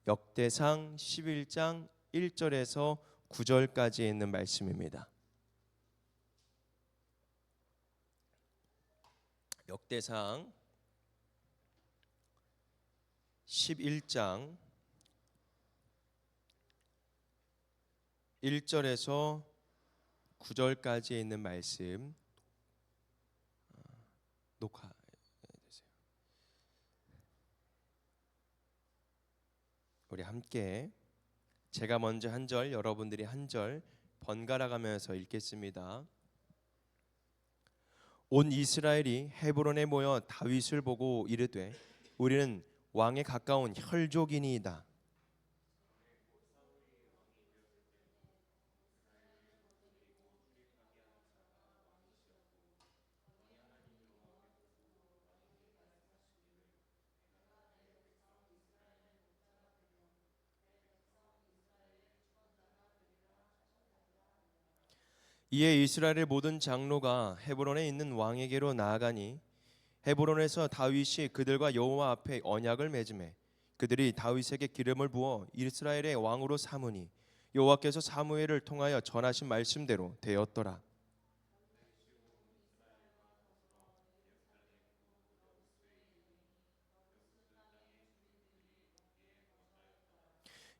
역대상 11장 1절에서 9절까지 있는 말씀입니다. 역대상 11장 1절에서 9절까지 있는 말씀 녹화되세요. 우리 함께 제가 먼저 한 절, 여러분들이 한 절 번갈아 가면서 읽겠습니다. 온 이스라엘이 헤브론에 모여 다윗을 보고 이르되 우리는 왕에 가까운 혈족이니이다. 이에 이스라엘의 모든 장로가 헤브론에 있는 왕에게로 나아가니 헤브론에서 다윗이 그들과 여호와 앞에 언약을 맺음에 그들이 다윗에게 기름을 부어 이스라엘의 왕으로 삼으니 여호와께서 사무엘을 통하여 전하신 말씀대로 되었더라.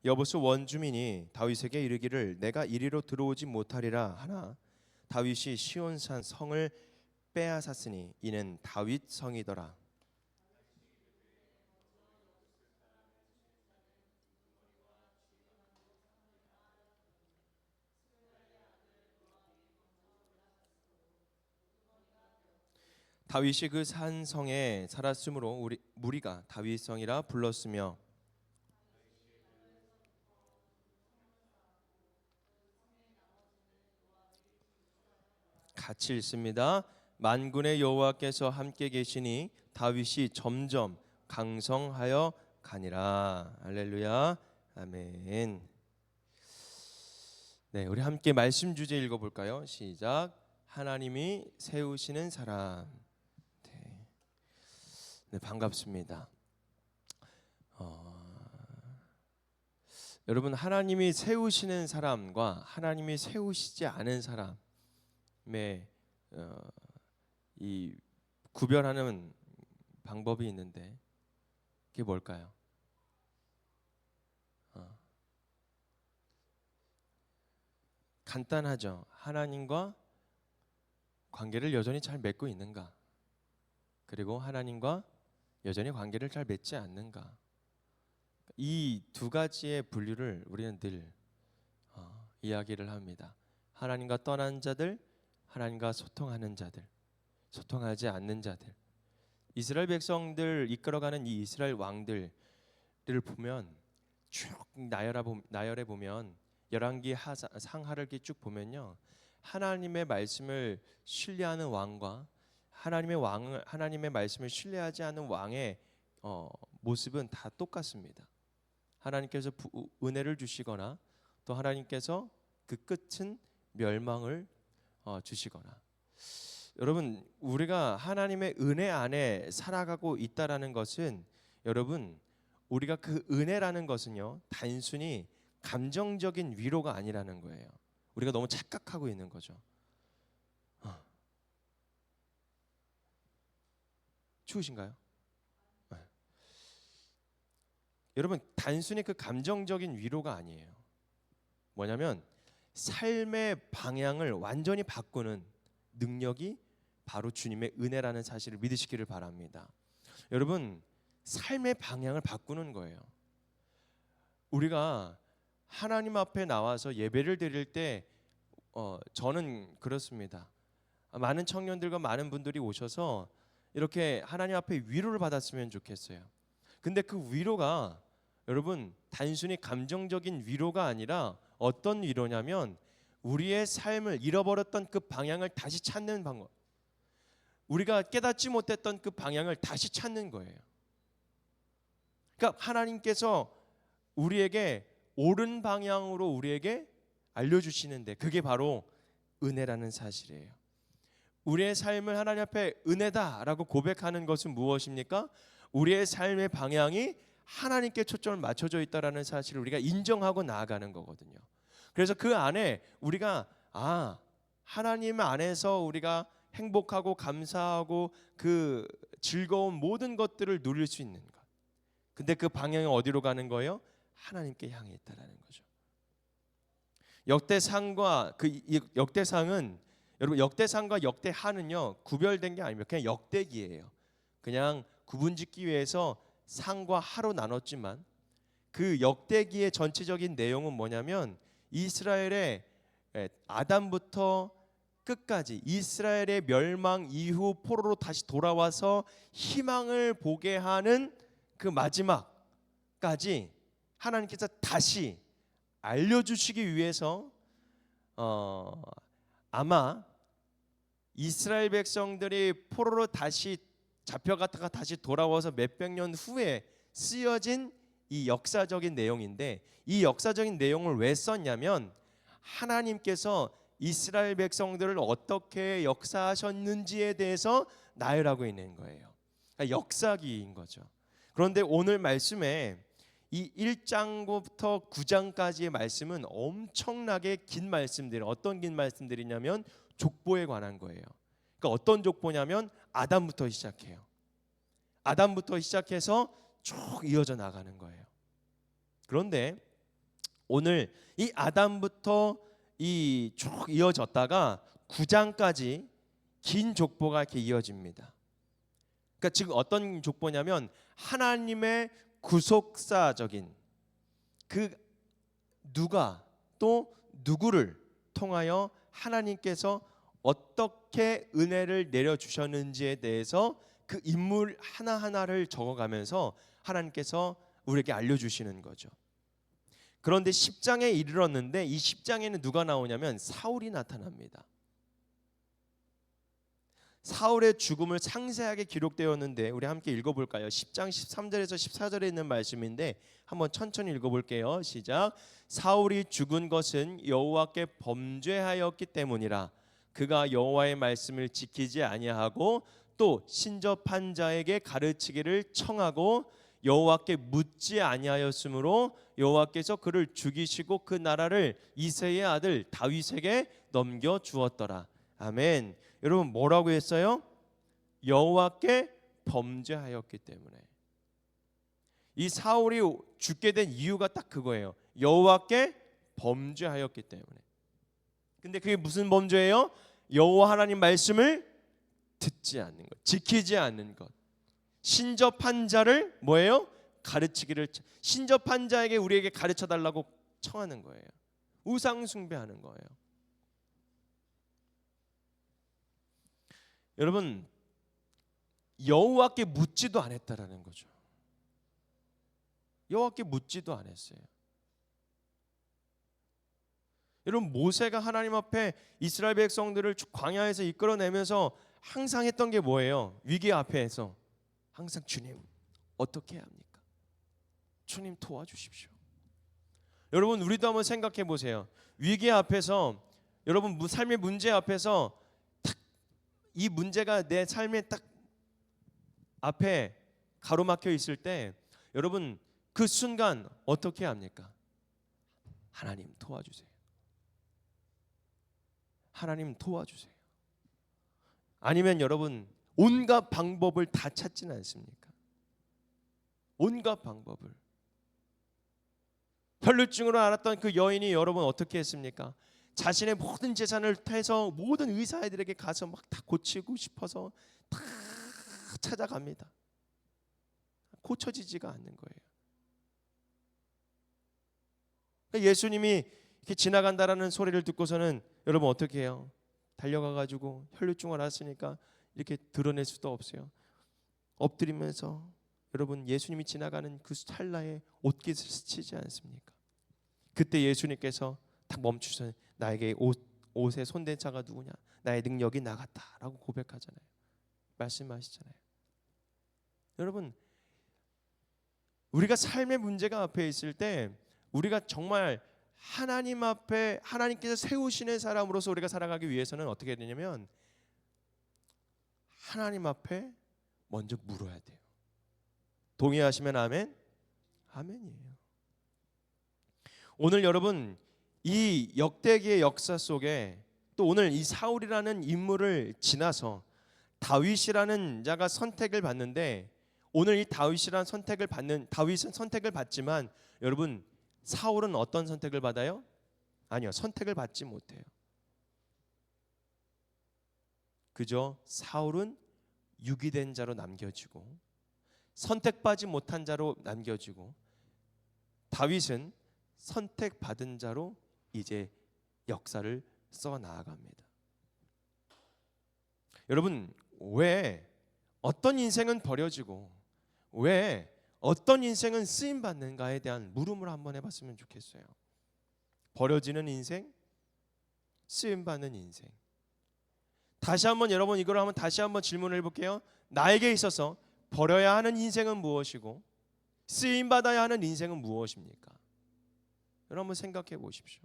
여부수 원주민이 다윗에게 이르기를 내가 이리로 들어오지 못하리라 하나 다윗이 시온산 성을 빼앗았으니 이는 다윗 성이더라. 다윗이 그 산 성에 살았으므로 무리가 다윗 성이라 불렀으며 같이 읽습니다. 만군의 여호와께서 함께 계시니 다윗이 점점 강성하여 가니라. 할렐루야. 아멘. 네, 우리 함께 말씀 주제 읽어볼까요? 시작. 하나님이 세우시는 사람. 네, 반갑습니다. 여러분, 하나님이 세우시는 사람과 하나님이 세우시지 않은 사람 이 구별하는 방법이 있는데 그게 뭘까요? 간단하죠. 하나님과 관계를 여전히 잘 맺고 있는가? 그리고 하나님과 여전히 관계를 잘 맺지 않는가? 이 두 가지의 분류를 우리는 늘 이야기를 합니다. 하나님과 떠난 자들, 하나님과 소통하는 자들, 소통하지 않는 자들. 이스라엘 백성들 이끌어가는 이 이스라엘 왕들을 보면 쭉 나열해 보면 열왕기 상하를 이렇게 쭉 보면요, 하나님의 말씀을 신뢰하는 왕과 하나님의 말씀을 신뢰하지 않는 왕의 모습은 다 똑같습니다. 하나님께서 은혜를 주시거나 또 하나님께서 그 끝은 멸망을 주시거나. 여러분, 우리가 하나님의 은혜 안에 살아가고 있다라는 것은, 여러분, 우리가 그 은혜라는 것은요 단순히 감정적인 위로가 아니라는 거예요. 우리가 너무 착각하고 있는 거죠. 추우신가요? 네. 여러분, 단순히 그 감정적인 위로가 아니에요. 뭐냐면 삶의 방향을 완전히 바꾸는 능력이 바로 주님의 은혜라는 사실을 믿으시기를 바랍니다. 여러분, 삶의 방향을 바꾸는 거예요. 우리가 하나님 앞에 나와서 예배를 드릴 때 저는 그렇습니다. 많은 청년들과 많은 분들이 오셔서 이렇게 하나님 앞에 위로를 받았으면 좋겠어요. 근데 그 위로가 여러분 단순히 감정적인 위로가 아니라 어떤 위로냐면 우리의 삶을 잃어버렸던 그 방향을 다시 찾는 방법, 우리가 깨닫지 못했던 그 방향을 다시 찾는 거예요. 그러니까 하나님께서 우리에게 옳은 방향으로 우리에게 알려주시는데 그게 바로 은혜라는 사실이에요. 우리의 삶을 하나님 앞에 은혜다라고 고백하는 것은 무엇입니까? 우리의 삶의 방향이 하나님께 초점을 맞춰져 있다라는 사실을 우리가 인정하고 나아가는 거거든요. 그래서 그 안에 우리가 하나님 안에서 우리가 행복하고 감사하고 그 즐거운 모든 것들을 누릴 수 있는 것. 근데 그 방향이 어디로 가는 거예요? 하나님께 향해 있다라는 거죠. 역대상과 역대상은 여러분 역대상과 역대하는요 구별된 게 아닙니다. 그냥 역대기예요. 그냥 구분짓기 위해서 상과 하로 나눴지만 그 역대기의 전체적인 내용은 뭐냐면 이스라엘의 아담부터 끝까지 이스라엘의 멸망 이후 포로로 다시 돌아와서 희망을 보게 하는 그 마지막까지 하나님께서 다시 알려주시기 위해서 아마 이스라엘 백성들이 포로로 다시 잡혀갔다가 다시 돌아와서 몇백 년 후에 쓰여진 이 역사적인 내용인데 이 역사적인 내용을 왜 썼냐면 하나님께서 이스라엘 백성들을 어떻게 역사하셨는지에 대해서 나열하고 있는 거예요. 그러니까 역사기인 거죠. 그런데 오늘 말씀에 이 1장부터 9장까지의 말씀은 엄청나게 긴 말씀들, 어떤 긴 말씀들이냐면 족보에 관한 거예요. 그러니까 어떤 족보냐면 아담부터 시작해요. 아담부터 시작해서 쭉 이어져 나가는 거예요. 그런데 오늘 이 아담부터 이 쭉 이어졌다가 9장까지 긴 족보가 이렇게 이어집니다. 그러니까 지금 어떤 족보냐면 하나님의 구속사적인 그 누가 또 누구를 통하여 하나님께서 어떻게 은혜를 내려주셨는지에 대해서 그 인물 하나하나를 적어가면서 하나님께서 우리에게 알려주시는 거죠. 그런데 10장에 이르렀는데 이 10장에는 누가 나오냐면 사울이 나타납니다. 사울의 죽음을 상세하게 기록되었는데 우리 함께 읽어볼까요? 10장 13절에서 14절에 있는 말씀인데 한번 천천히 읽어볼게요. 시작. 사울이 죽은 것은 여호와께 범죄하였기 때문이라. 그가 여호와의 말씀을 지키지 아니하고 또 신접한 자에게 가르치기를 청하고 여호와께 묻지 아니하였으므로 여호와께서 그를 죽이시고 그 나라를 이새의 아들 다윗에게 넘겨 주었더라. 아멘. 여러분 뭐라고 했어요? 여호와께 범죄하였기 때문에. 이 사울이 죽게 된 이유가 딱 그거예요. 여호와께 범죄하였기 때문에. 근데 그게 무슨 범죄예요? 여호와 하나님 말씀을 듣지 않는 것, 지키지 않는 것. 신접한 자를 뭐예요? 가르치기를, 신접한 자에게 우리에게 가르쳐 달라고 청하는 거예요. 우상 숭배하는 거예요. 여러분 여호와께 묻지도 않았다라는 거죠. 여호와께 묻지도 않았어요. 여러분 모세가 하나님 앞에 이스라엘 백성들을 광야에서 이끌어내면서 항상 했던 게 뭐예요? 위기 앞에서 항상 주님 어떻게 해야 합니까? 주님 도와주십시오. 여러분 우리도 한번 생각해 보세요. 위기 앞에서 여러분 삶의 문제 앞에서 이 문제가 내 삶의 딱 앞에 가로막혀 있을 때 여러분 그 순간 어떻게 합니까? 하나님 도와주세요. 하나님 도와주세요. 아니면 여러분 온갖 방법을 다 찾지는 않습니까? 온갖 방법을. 혈루증으로 앓았던 그 여인이 여러분 어떻게 했습니까? 자신의 모든 재산을 해서 모든 의사들에게 가서 막 다 고치고 싶어서 다 찾아갑니다. 고쳐지지가 않는 거예요. 그러니까 예수님이 이렇게 지나간다라는 소리를 듣고서는 여러분 어떻게 해요? 달려가 가지고 혈루증을 앓았으니까 이렇게 드러낼 수도 없어요. 엎드리면서 여러분 예수님이 지나가는 그 찰나에 옷깃을 스치지 않습니까? 그때 예수님께서 딱 멈추셔서 나에게 옷에 손댄 자가 누구냐? 나의 능력이 나갔다라고 고백하잖아요. 말씀하시잖아요. 여러분 우리가 삶의 문제가 앞에 있을 때 우리가 정말 하나님 앞에 하나님께서 세우시는 사람으로서 우리가 살아가기 위해서는 어떻게 해야 되냐면 하나님 앞에 먼저 물어야 돼요. 동의하시면 아멘. 아멘이에요. 오늘 여러분 이 역대기의 역사 속에 또 오늘 이 사울이라는 인물을 지나서 다윗이라는 자가 선택을 받는데, 오늘 이 다윗은 선택을 받지만 여러분 사울은 어떤 선택을 받아요? 아니요, 선택을 받지 못해요. 그저 사울은 유기된 자로 남겨지고 선택받지 못한 자로 남겨지고, 다윗은 선택받은 자로 이제 역사를 써 나아갑니다. 여러분, 왜 어떤 인생은 버려지고 왜 어떤 인생은 쓰임 받는가에 대한 물음을 한번 해봤으면 좋겠어요. 버려지는 인생, 쓰임 받는 인생. 다시 한번 여러분 이걸 한번 다시 한번 질문을 해볼게요. 나에게 있어서 버려야 하는 인생은 무엇이고 쓰임 받아야 하는 인생은 무엇입니까? 여러분 한번 생각해 보십시오.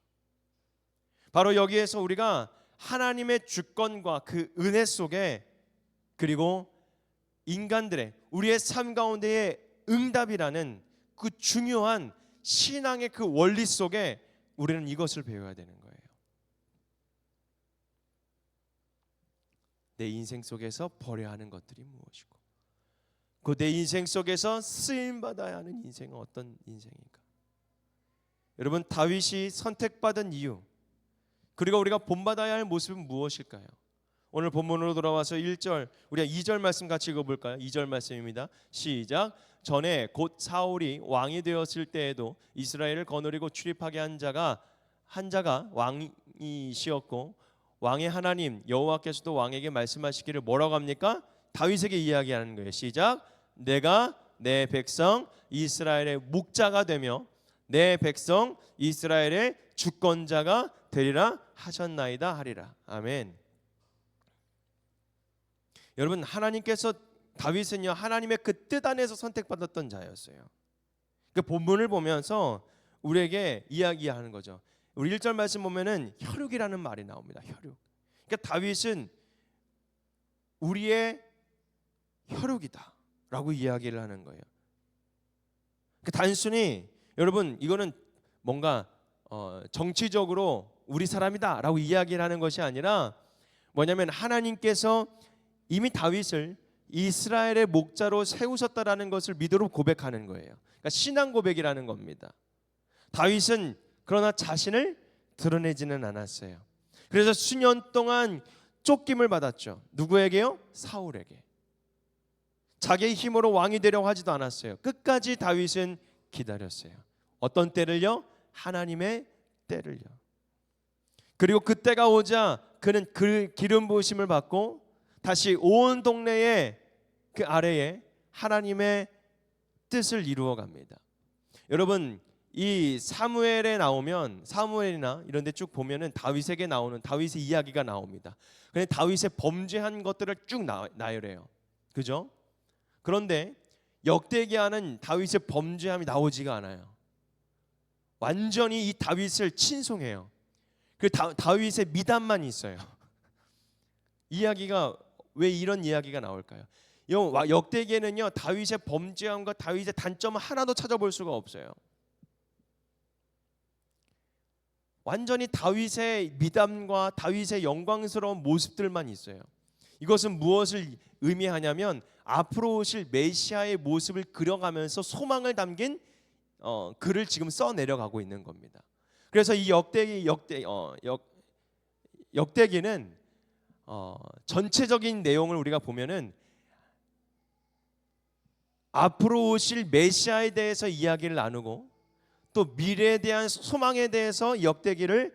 바로 여기에서 우리가 하나님의 주권과 그 은혜 속에, 그리고 인간들의 우리의 삶 가운데의 응답이라는 그 중요한 신앙의 그 원리 속에 우리는 이것을 배워야 되는 거예요. 내 인생 속에서 버려야 하는 것들이 무엇이고 그 내 인생 속에서 쓰임 받아야 하는 인생은 어떤 인생인가? 여러분, 다윗이 선택받은 이유, 그리고 우리가 본받아야 할 모습은 무엇일까요? 오늘 본문으로 돌아와서 1절, 우리가 2절 말씀 같이 읽어볼까요? 2절 말씀입니다. 시작. 전에 곧 사울이 왕이 되었을 때에도 이스라엘을 거느리고 출입하게 한 자가 왕이시었고 왕의 하나님 여호와께서도 왕에게 말씀하시기를 뭐라고 합니까? 다윗에게 이야기하는 거예요. 시작. 내가 내 백성 이스라엘의 목자가 되며 내 백성 이스라엘의 주권자가 되리라 하셨나이다 하리라. 아멘. 여러분, 하나님께서 다윗은요 하나님의 그 뜻 안에서 선택받았던 자였어요. 그 본문을 보면서 우리에게 이야기하는 거죠. 우리 1절 말씀 보면은 혈육이라는 말이 나옵니다. 혈육. 그러니까 다윗은 우리의 혈육이다라고 이야기를 하는 거예요. 단순히 여러분 이거는 뭔가 정치적으로 우리 사람이다라고 이야기를 하는 것이 아니라 뭐냐면 하나님께서 이미 다윗을 이스라엘의 목자로 세우셨다라는 것을 믿음으로 고백하는 거예요. 그러니까 신앙 고백이라는 겁니다. 다윗은 그러나 자신을 드러내지는 않았어요. 그래서 수년 동안 쫓김을 받았죠. 누구에게요? 사울에게. 자기의 힘으로 왕이 되려고 하지도 않았어요. 끝까지 다윗은 기다렸어요. 어떤 때를요? 하나님의 때를요. 그리고 그때가 오자 그는 그 기름 부으심을 받고 다시 온 동네에 그 아래에 하나님의 뜻을 이루어 갑니다. 여러분, 이 사무엘에 나오면 사무엘이나 이런 데 쭉 보면은 다윗에게 나오는 다윗의 이야기가 나옵니다. 근데 다윗의 범죄한 것들을 쭉 나열해요. 그죠? 그런데 역대기하는 다윗의 범죄함이 나오지가 않아요. 완전히 이 다윗을 친송해요. 그 다윗의 미담만 있어요. 이야기가 왜 이런 이야기가 나올까요? 역대기에는요 다윗의 범죄함과 다윗의 단점을 하나도 찾아볼 수가 없어요. 완전히 다윗의 미담과 다윗의 영광스러운 모습들만 있어요. 이것은 무엇을 의미하냐면 앞으로 오실 메시아의 모습을 그려가면서 소망을 담긴 글을 지금 써 내려가고 있는 겁니다. 그래서 이 역대기는 전체적인 내용을 우리가 보면은 앞으로 오실 메시아에 대해서 이야기를 나누고 또 미래에 대한 소망에 대해서 역대기를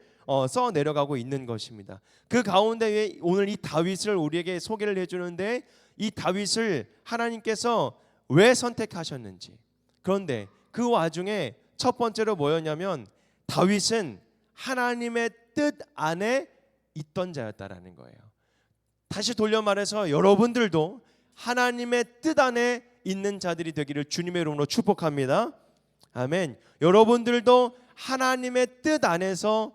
써 내려가고 있는 것입니다. 그 가운데 오늘 이 다윗을 우리에게 소개를 해주는데 이 다윗을 하나님께서 왜 선택하셨는지, 그런데 그 와중에 첫 번째로 뭐였냐면 다윗은 하나님의 뜻 안에 있던 자였다라는 거예요. 다시 돌려 말해서 여러분들도 하나님의 뜻 안에 있는 자들이 되기를 주님의 이름으로 축복합니다. 아멘. 여러분들도 하나님의 뜻 안에서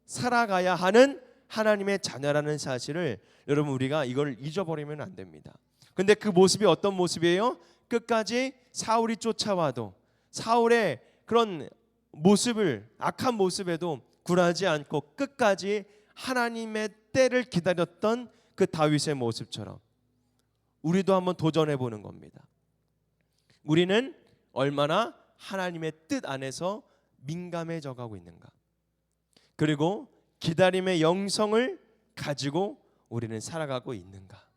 살아가야 하는 하나님의 자녀라는 사실을 여러분 우리가 이걸 잊어버리면 안 됩니다. 근데 그 모습이 어떤 모습이에요? 끝까지 사울이 쫓아와도 사울의 그런 모습을, 악한 모습에도 굴하지 않고 끝까지 하나님의 때를 기다렸던 그 다윗의 모습처럼 우리도 한번 도전해 보는 겁니다. 우리는 얼마나 하나님의 뜻 안에서 민감해져 가고 있는가, 그리고 기다림의 영성을 가지고 우리는 살아가고 있는가.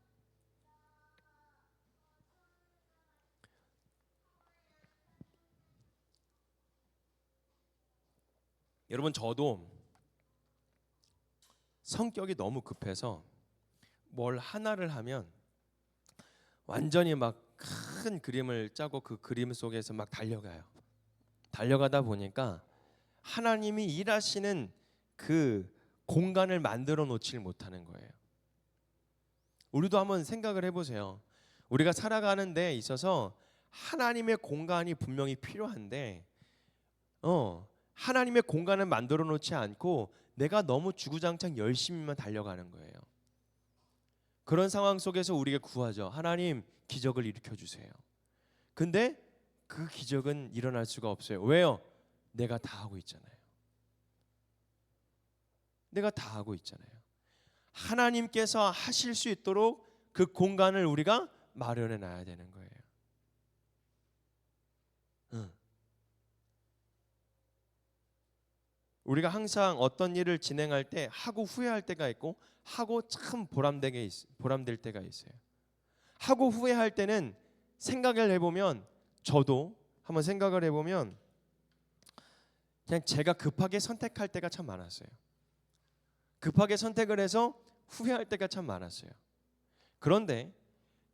여러분, 저도 성격이 너무 급해서 뭘 하나를 하면 완전히 막 큰 그림을 짜고 그 그림 속에서 막 달려가다 보니까 하나님이 일하시는 그 공간을 만들어 놓질 못하는 거예요. 우리도 한번 생각을 해보세요. 우리가 살아가는 데 있어서 하나님의 공간이 분명히 필요한데 하나님의 공간을 만들어 놓지 않고 내가 너무 주구장창 열심히만 달려가는 거예요. 그런 상황 속에서 우리가 구하죠. 하나님, 기적을 일으켜 주세요. 근데 그 기적은 일어날 수가 없어요. 왜요? 내가 다 하고 있잖아요. 내가 다 하고 있잖아요. 하나님께서 하실 수 있도록 그 공간을 우리가 마련해 놔야 되는 거예요. 우리가 항상 어떤 일을 진행할 때 하고 후회할 때가 있고 하고 참 보람될 때가 있어요. 하고 후회할 때는 생각을 해보면, 저도 한번 생각을 해보면 그냥 제가 급하게 선택할 때가 참 많았어요. 급하게 선택을 해서 후회할 때가 참 많았어요. 그런데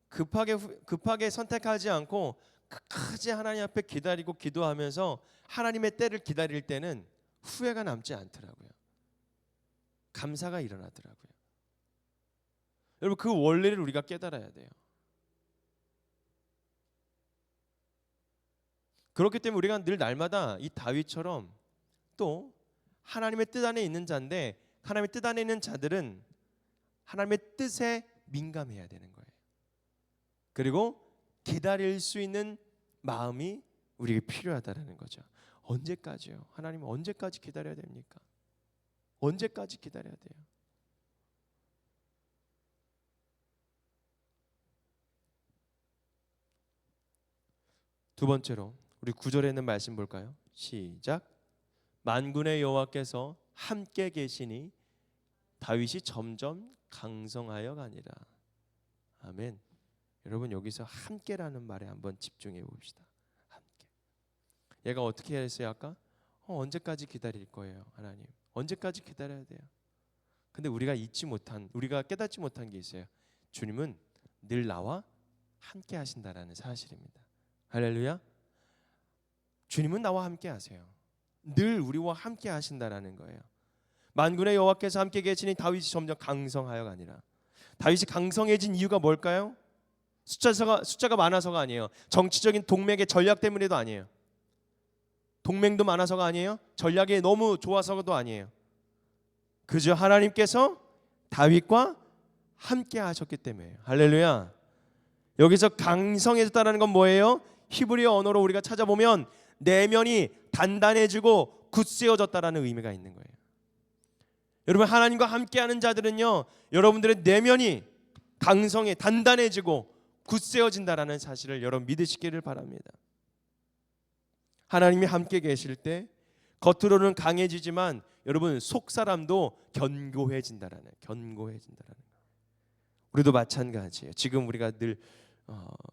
급하게 선택하지 않고 끝까지 하나님 앞에 기다리고 기도하면서 하나님의 때를 기다릴 때는 후회가 남지 않더라고요. 감사가 일어나더라고요. 여러분, 그 원리를 우리가 깨달아야 돼요. 그렇기 때문에 우리가 늘 날마다 이 다윗처럼 또 하나님의 뜻 안에 있는 자인데, 하나님의 뜻 안에 있는 자들은 하나님의 뜻에 민감해야 되는 거예요. 그리고 기다릴 수 있는 마음이 우리에게 필요하다는 거죠. 언제까지요? 하나님, 언제까지 기다려야 됩니까? 언제까지 기다려야 돼요? 두 번째로 우리 9절에 있는 말씀 볼까요? 시작. 만군의 여호와께서 함께 계시니 다윗이 점점 강성하여 가니라. 아멘. 여러분, 여기서 함께라는 말에 한번 집중해 봅시다. 함께. 얘가 어떻게 했어요 아까? 언제까지 기다릴 거예요 하나님? 언제까지 기다려야 돼요? 근데 우리가 깨닫지 못한 게 있어요. 주님은 늘 나와 함께 하신다라는 사실입니다. 할렐루야. 주님은 나와 함께 하세요. 늘 우리와 함께 하신다라는 거예요. 만군의 여호와께서 함께 계시니 다윗이 점점 강성하여가 아니라. 다윗이 강성해진 이유가 뭘까요? 숫자가 많아서가 아니에요. 정치적인 동맹의 전략 때문에도 아니에요. 동맹도 많아서가 아니에요. 전략이 너무 좋아서도 아니에요. 그저 하나님께서 다윗과 함께 하셨기 때문에. 할렐루야. 여기서 강성해졌다는 건 뭐예요? 히브리어 언어로 우리가 찾아보면 내면이 단단해지고 굳세어졌다라는 의미가 있는 거예요. 여러분, 하나님과 함께하는 자들은요, 여러분들의 내면이 강성해 단단해지고 굳세어진다라는 사실을 여러분 믿으시기를 바랍니다. 하나님이 함께 계실 때 겉으로는 강해지지만 여러분 속 사람도 견고해진다라는 거예요. 우리도 마찬가지예요. 지금 우리가 늘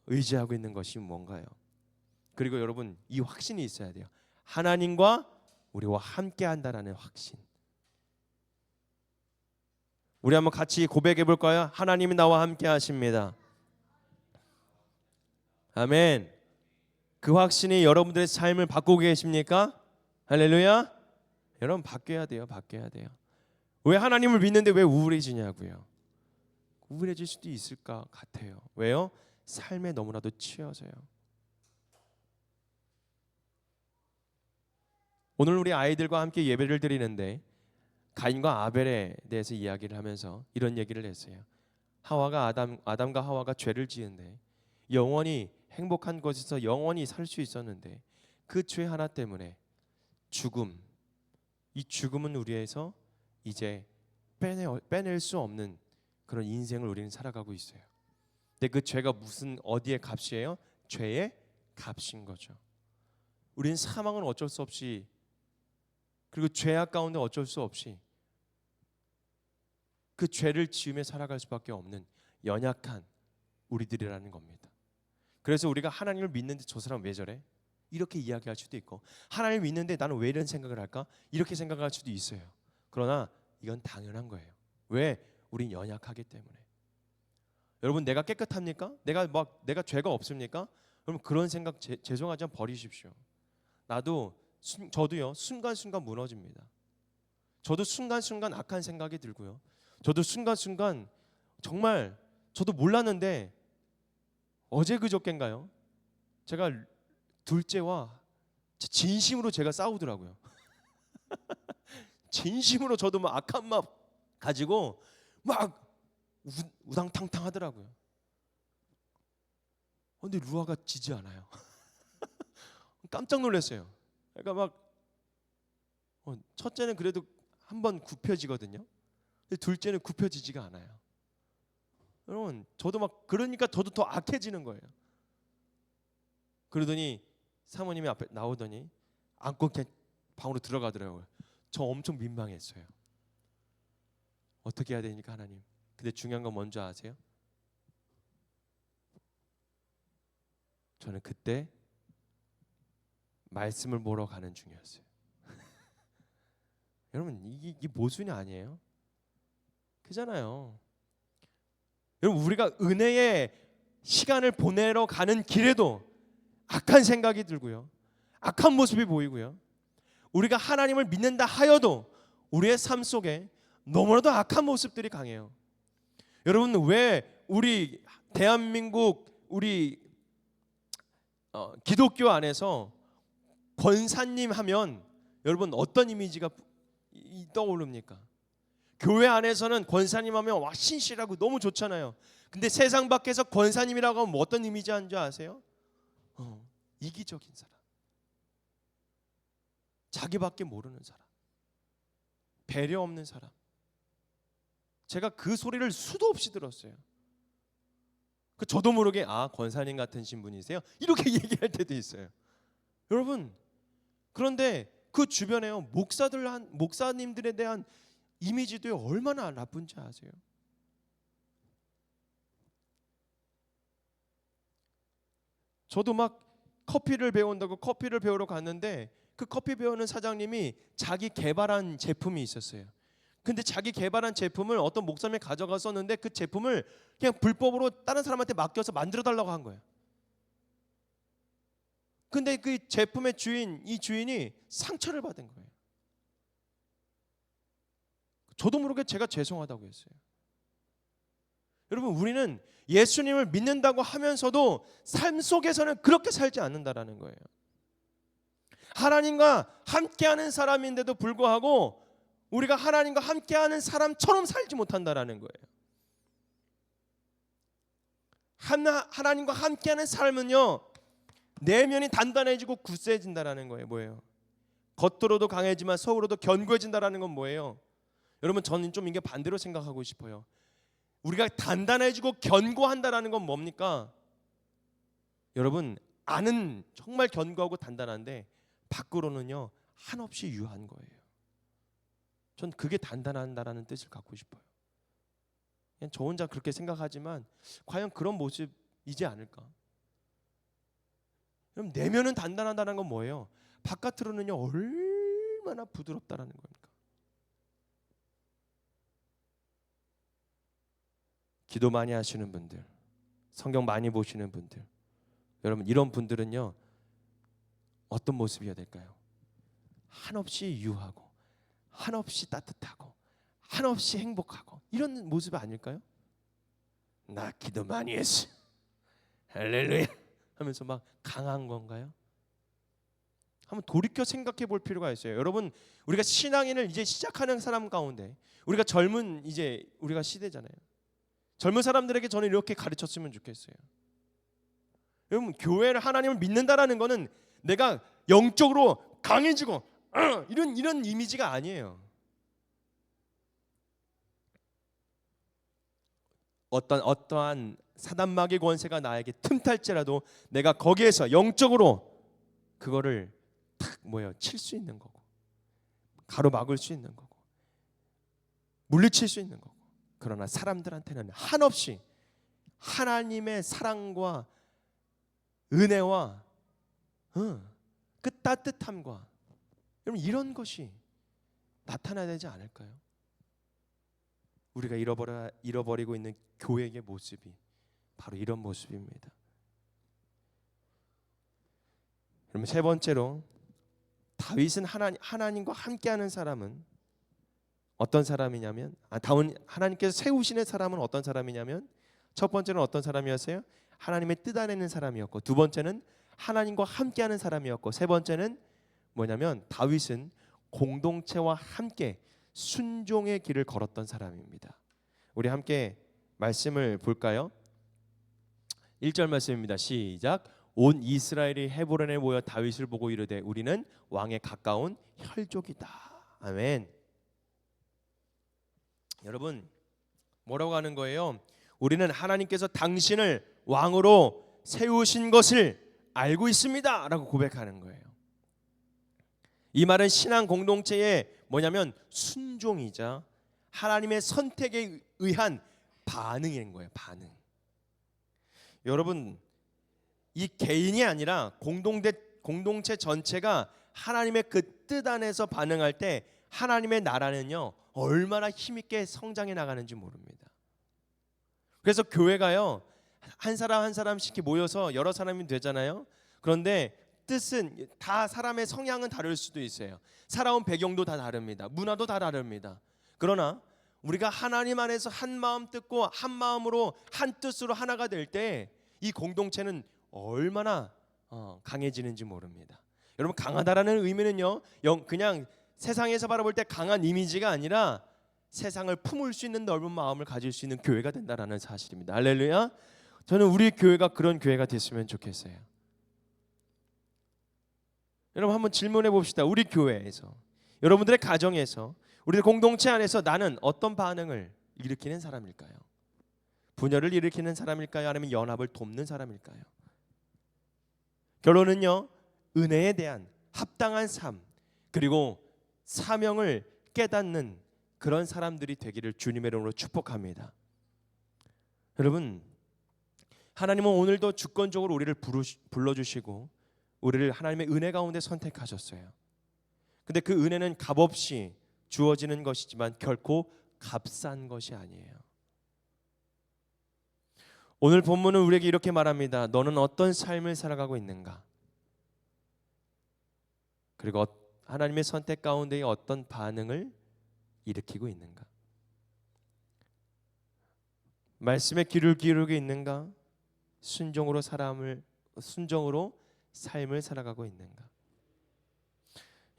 의지하고 있는 것이 뭔가요? 그리고 여러분, 이 확신이 있어야 돼요. 하나님과 우리와 함께 한다라는 확신. 우리 한번 같이 고백해 볼까요? 하나님이 나와 함께 하십니다. 아멘. 그 확신이 여러분들의 삶을 바꾸고 계십니까? 할렐루야. 여러분, 바뀌어야 돼요. 왜 하나님을 믿는데 왜 우울해지냐고요? 우울해질 수도 있을 것 같아요. 왜요? 삶에 너무나도 치여서요. 오늘 우리 아이들과 함께 예배를 드리는데 가인과 아벨에 대해서 이야기를 하면서 이런 얘기를 했어요. 아담과 하와가 죄를 지은데 영원히 행복한 곳에서 영원히 살 수 있었는데 그 죄 하나 때문에 죽음, 이 죽음은 우리에서 이제 빼낼 수 없는 그런 인생을 우리는 살아가고 있어요. 근데 그 죄가 무슨 어디의 값이에요? 죄의 값인 거죠. 우리는 사망은 어쩔 수 없이, 그리고 죄악 가운데 어쩔 수 없이 그 죄를 지으며 살아갈 수밖에 없는 연약한 우리들이라는 겁니다. 그래서 우리가 하나님을 믿는데 저 사람 왜 저래? 이렇게 이야기할 수도 있고, 하나님을 믿는데 나는 왜 이런 생각을 할까? 이렇게 생각할 수도 있어요. 그러나 이건 당연한 거예요. 왜? 우린 연약하기 때문에. 여러분, 내가 깨끗합니까? 내가 죄가 없습니까? 그럼 그런 생각 죄송하지만 버리십시오. 저도요 순간순간 무너집니다. 저도 순간순간 악한 생각이 들고요. 저도 순간순간 정말 저도 몰랐는데 어제 그저께인가요? 제가 둘째와 진심으로 제가 싸우더라고요. 진심으로 저도 막 악한 마음 가지고 막 우당탕탕 하더라고요. 근데 루아가 지지 않아요. 깜짝 놀랐어요. 그러니까 막 첫째는 그래도 한번 굽혀지거든요. 근데 둘째는 굽혀지지가 않아요. 여러분, 저도 막 그러니까 저도 더 악해지는 거예요. 그러더니 사모님이 앞에 나오더니 안고 그냥 방으로 들어가더라고요. 저 엄청 민망했어요. 어떻게 해야 되니까 하나님. 근데 중요한 건 뭔지 아세요? 저는 그때 말씀을 보러 가는 중이었어요. 여러분, 이게 모순이 아니에요? 그잖아요. 여러분, 우리가 은혜의 시간을 보내러 가는 길에도 악한 생각이 들고요, 악한 모습이 보이고요, 우리가 하나님을 믿는다 하여도 우리의 삶 속에 너무나도 악한 모습들이 강해요. 여러분, 왜 우리 대한민국 우리 기독교 안에서 권사님 하면 여러분 어떤 이미지가 떠오릅니까? 교회 안에서는 권사님 하면 와 신실하고 너무 좋잖아요. 근데 세상 밖에서 권사님이라고 하면 어떤 이미지 하는 줄 아세요? 이기적인 사람, 자기밖에 모르는 사람, 배려 없는 사람. 제가 그 소리를 수도 없이 들었어요. 저도 모르게 권사님 같은 신분이세요? 이렇게 얘기할 때도 있어요. 여러분, 그런데 그 주변에요 목사님들에 대한 이미지도 얼마나 나쁜지 아세요? 저도 막 커피를 배운다고 커피를 배우러 갔는데 그 커피 배우는 사장님이 자기 개발한 제품이 있었어요. 근데 자기 개발한 제품을 어떤 목사님이 가져갔었는데 그 제품을 그냥 불법으로 다른 사람한테 맡겨서 만들어 달라고 한 거예요. 근데 그 제품의 이 주인이 상처를 받은 거예요. 저도 모르게 제가 죄송하다고 했어요. 여러분, 우리는 예수님을 믿는다고 하면서도 삶 속에서는 그렇게 살지 않는다라는 거예요. 하나님과 함께하는 사람인데도 불구하고 우리가 하나님과 함께하는 사람처럼 살지 못한다라는 거예요. 하나님과 함께하는 삶은요, 내면이 단단해지고 굳세진다라는 거예요. 뭐예요? 겉으로도 강해지만 속으로도 견고해진다라는 건 뭐예요? 여러분, 저는 좀 이게 반대로 생각하고 싶어요. 우리가 단단해지고 견고한다라는 건 뭡니까? 여러분, 안은 정말 견고하고 단단한데 밖으로는요 한없이 유한 거예요. 전 그게 단단한다라는 뜻을 갖고 싶어요. 그냥 저 혼자 그렇게 생각하지만 과연 그런 모습이지 않을까? 그럼 내면은 단단하다는 건 뭐예요? 바깥으로는요 얼마나 부드럽다라는 겁니까? 기도 많이 하시는 분들, 성경 많이 보시는 분들, 여러분 이런 분들은요 어떤 모습이어야 될까요? 한없이 유하고 한없이 따뜻하고 한없이 행복하고 이런 모습 아닐까요? 나 기도 많이 했어 할렐루야 하면서 막 강한 건가요? 한번 돌이켜 생각해 볼 필요가 있어요. 여러분, 우리가 신앙인을 이제 시작하는 사람 가운데 우리가 젊은 이제 우리가 시대잖아요. 젊은 사람들에게 저는 이렇게 가르쳤으면 좋겠어요. 여러분, 교회를 하나님을 믿는다라는 거는 내가 영적으로 강해지고 이런 이미지가 아니에요. 어떠한 사단마귀의 권세가 나에게 틈탈지라도 내가 거기에서 영적으로 그거를 탁 칠 수 있는 거고, 가로막을 수 있는 거고, 물리칠 수 있는 거고. 그러나 사람들한테는 한없이 하나님의 사랑과 은혜와 그 따뜻함과 여러분 이런 것이 나타나야 되지 않을까요? 우리가 잃어버리고 있는 교회의 모습이 바로 이런 모습입니다. 그러면 세 번째로, 다윗은 하나님과 함께하는 사람은 어떤 사람이냐면, 하나님께서 세우시는 사람은 어떤 사람이냐면, 첫 번째는 어떤 사람이었어요? 하나님의 뜻 안에 있는 사람이었고, 두 번째는 하나님과 함께하는 사람이었고, 세 번째는 뭐냐면 다윗은 공동체와 함께 순종의 길을 걸었던 사람입니다. 우리 함께 말씀을 볼까요? 1절 말씀입니다. 시작. 온 이스라엘이 헤브론에 모여 다윗을 보고 이르되 우리는 왕에 가까운 혈족이다. 아멘. 여러분 뭐라고 하는 거예요? 우리는 하나님께서 당신을 왕으로 세우신 것을 알고 있습니다 라고 고백하는 거예요. 이 말은 신앙 공동체의 뭐냐면 순종이자 하나님의 선택에 의한 반응인 거예요. 반응. 여러분 이 개인이 아니라 공동체 전체가 하나님의 그 뜻 안에서 반응할 때 하나님의 나라는요 얼마나 힘있게 성장해 나가는지 모릅니다. 그래서 교회가요 한 사람 한 사람씩 모여서 여러 사람이 되잖아요. 그런데 뜻은 다 사람의 성향은 다를 수도 있어요. 살아온 배경도 다 다릅니다. 문화도 다 다릅니다. 그러나 우리가 하나님 안에서 한 마음 뜻고 한 마음으로 한 뜻으로 하나가 될 때 이 공동체는 얼마나 강해지는지 모릅니다. 여러분 강하다라는 의미는요 그냥 세상에서 바라볼 때 강한 이미지가 아니라 세상을 품을 수 있는 넓은 마음을 가질 수 있는 교회가 된다라는 사실입니다. 할렐루야. 저는 우리 교회가 그런 교회가 됐으면 좋겠어요. 여러분 한번 질문해 봅시다. 우리 교회에서, 여러분들의 가정에서, 우리 공동체 안에서 나는 어떤 반응을 일으키는 사람일까요? 분열을 일으키는 사람일까요? 아니면 연합을 돕는 사람일까요? 결론은요 은혜에 대한 합당한 삶 그리고 사명을 깨닫는 그런 사람들이 되기를 주님의 이름으로 축복합니다. 여러분 하나님은 오늘도 주권적으로 우리를 불러주시고 우리를 하나님의 은혜 가운데 선택하셨어요. 근데 그 은혜는 값없이 주어지는 것이지만 결코 값싼 것이 아니에요. 오늘 본문은 우리에게 이렇게 말합니다. 너는 어떤 삶을 살아가고 있는가? 그리고 하나님의 선택 가운데 어떤 반응을 일으키고 있는가? 말씀에 귀를 기울이고 있는가? 순종으로 삶을 살아가고 있는가?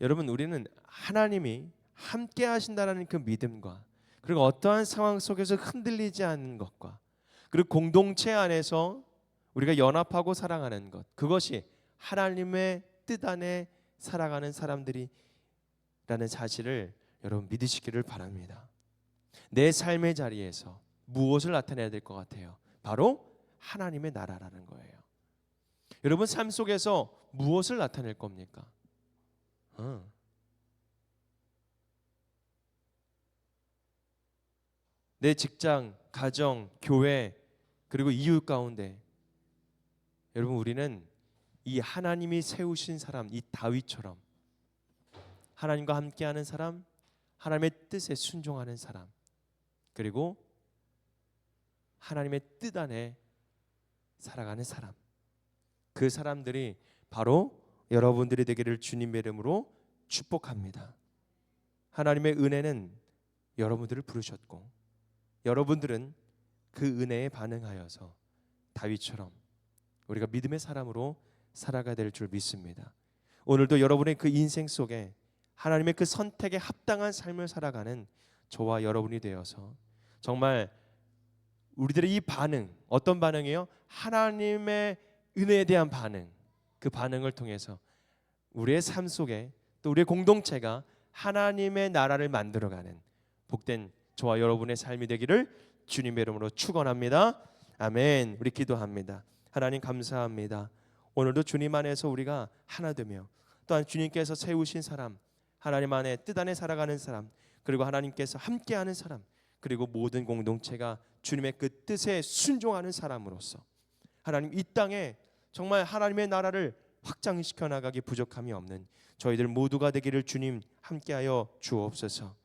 여러분 우리는 하나님이 함께 하신다는 그 믿음과 그리고 어떠한 상황 속에서 흔들리지 않는 것과 그리고 공동체 안에서 우리가 연합하고 사랑하는 것, 그것이 하나님의 뜻 안에 살아가는 사람들이라는 사실을 여러분 믿으시기를 바랍니다. 내 삶의 자리에서 무엇을 나타내야 될 것 같아요? 바로 하나님의 나라라는 거예요. 여러분 삶 속에서 무엇을 나타낼 겁니까? 내 직장, 가정, 교회 그리고 이웃 가운데 여러분 우리는 이 하나님이 세우신 사람, 이 다윗처럼 하나님과 함께하는 사람, 하나님의 뜻에 순종하는 사람, 그리고 하나님의 뜻 안에 살아가는 사람, 그 사람들이 바로 여러분들이 되기를 주님의 이름으로 축복합니다. 하나님의 은혜는 여러분들을 부르셨고 여러분들은 그 은혜에 반응하여서 다윗처럼 우리가 믿음의 사람으로 살아가야 될 줄 믿습니다. 오늘도 여러분의 그 인생 속에 하나님의 그 선택에 합당한 삶을 살아가는 저와 여러분이 되어서 정말 우리들의 이 반응, 어떤 반응이에요? 하나님의 은혜에 대한 반응, 그 반응을 통해서 우리의 삶 속에 또 우리의 공동체가 하나님의 나라를 만들어가는 복된 저와 여러분의 삶이 되기를 주님의 이름으로 축원합니다. 아멘. 우리 기도합니다. 하나님 감사합니다. 오늘도 주님 안에서 우리가 하나 되며 또한 주님께서 세우신 사람, 하나님 안에 뜻 안에 살아가는 사람, 그리고 하나님께서 함께하는 사람, 그리고 모든 공동체가 주님의 그 뜻에 순종하는 사람으로서 하나님 이 땅에 정말 하나님의 나라를 확장시켜 나가기 부족함이 없는 저희들 모두가 되기를 주님 함께하여 주옵소서.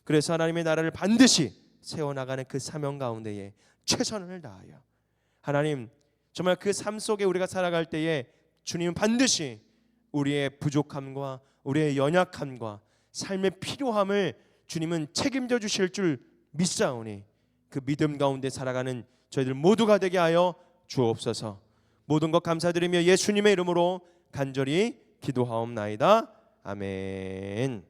그래서 하나님의 나라를 반드시 세워나가는 그 사명 가운데에 최선을 다하여 하나님 정말 그 삶 속에 우리가 살아갈 때에 주님은 반드시 우리의 부족함과 우리의 연약함과 삶의 필요함을 주님은 책임져 주실 줄 믿사오니 그 믿음 가운데 살아가는 저희들 모두가 되게 하여 주옵소서. 모든 것 감사드리며 예수님의 이름으로 간절히 기도하옵나이다. 아멘.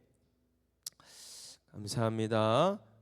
감사합니다.